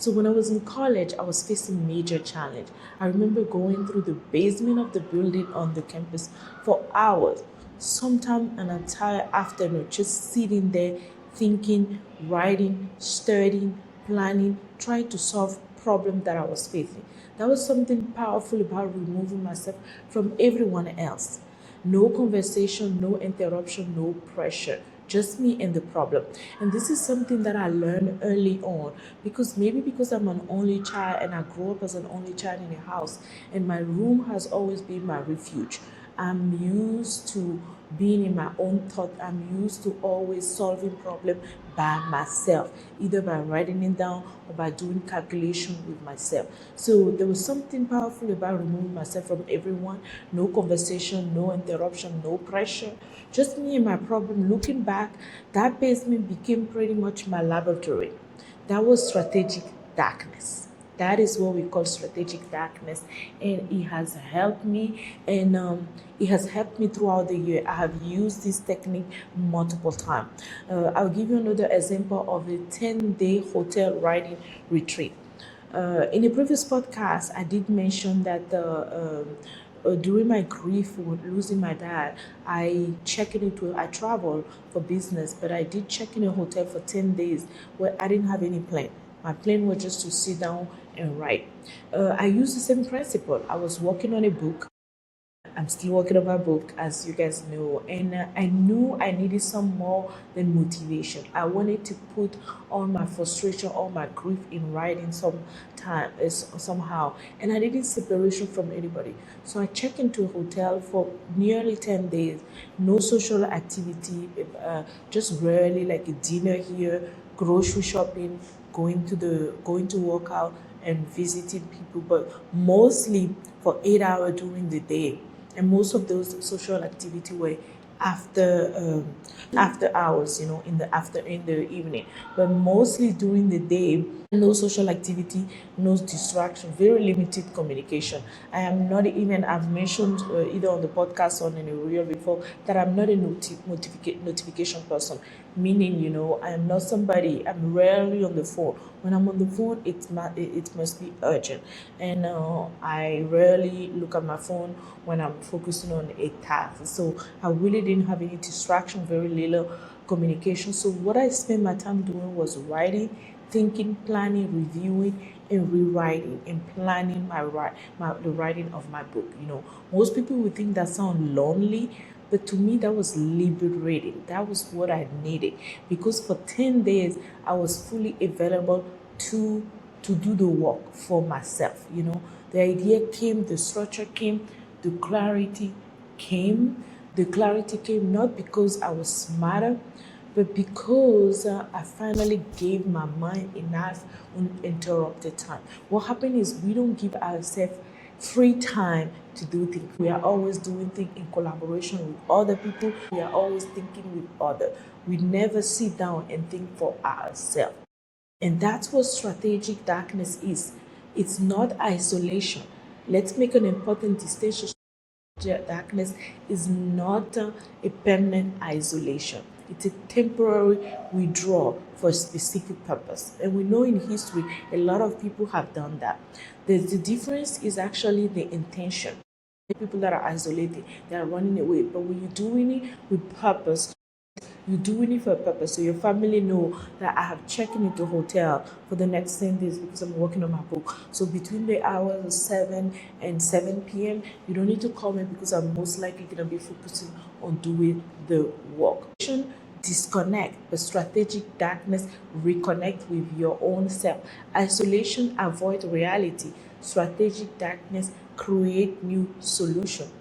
So when I was in college, I was facing major challenge. I remember going through the basement of the building on the campus for hours, sometimes an entire afternoon, just sitting there thinking, writing, studying, planning, trying to solve problem that I was facing. That was something powerful about removing myself from everyone else. No conversation, no interruption, no pressure. Just me and the problem. And this is something that I learned early on because maybe because I'm an only child and I grew up as an only child in a house, and my room has always been my refuge. I'm used to being in my own thought. I'm used to always solving problem by myself, either by writing it down or by doing calculation with myself. So there was something powerful about removing myself from everyone. No conversation, no interruption, no pressure. Just me and my problem. Looking back, that basement became pretty much my laboratory. That was strategic darkness. That is what we call strategic darkness, and it has helped me. And it has helped me throughout the year. I have used this technique multiple times. I'll give you another example of a 10-day hotel riding retreat. In a previous podcast, I did mention that during my grief with losing my dad, I traveled for business, but I did check in a hotel for 10 days where I didn't have any plan. My plan was just to sit down and write. I used the same principle. I was working on a book. I'm still working on my book, as you guys know, and I knew I needed some more than motivation. I wanted to put all my frustration, all my grief in writing somehow, and I needed separation from anybody. So I checked into a hotel for nearly 10 days, no social activity, just rarely like a dinner here, grocery shopping, going to work out and visiting people, but mostly for 8 hours during the day, and most of those social activity were after after hours, in the evening, but mostly during the day. No social activity, no distraction, very limited communication. I am not even, I've mentioned either on the podcast or in a reel before, that I'm not a notification person, meaning, I am not somebody, I'm rarely on the phone. When I'm on the phone, it must be urgent, and I rarely look at my phone when I'm focusing on a task. So I really didn't have any distraction, very little communication. So what I spent my time doing was writing, thinking, planning, reviewing, and rewriting, and planning the writing of my book. Most people would think that sounds lonely, but to me that was liberating. That was what I needed, because for 10 days I was fully available to do the work for myself. The idea came, the structure came, the clarity came. The clarity came not because I was smarter, but because I finally gave my mind enough uninterrupted time. What happened is we don't give ourselves free time to do things. We are always doing things in collaboration with other people. We are always thinking with others. We never sit down and think for ourselves. And that's what strategic darkness is. It's not isolation. Let's make an important distinction. Darkness is not a permanent isolation. It's a temporary withdrawal for a specific purpose. And we know in history, a lot of people have done that. The difference is actually the intention. People that are isolated, they are running away. But when you're doing it with purpose, you're doing it for a purpose. So your family know that I have checked into hotel for the next 10 days because I'm working on my book. So between the hours of 7 and 7 p.m., you don't need to call me because I'm most likely going to be focusing on doing the work. Disconnect, but strategic darkness, reconnect with your own self. Isolation, avoid reality. Strategic darkness, create new solution.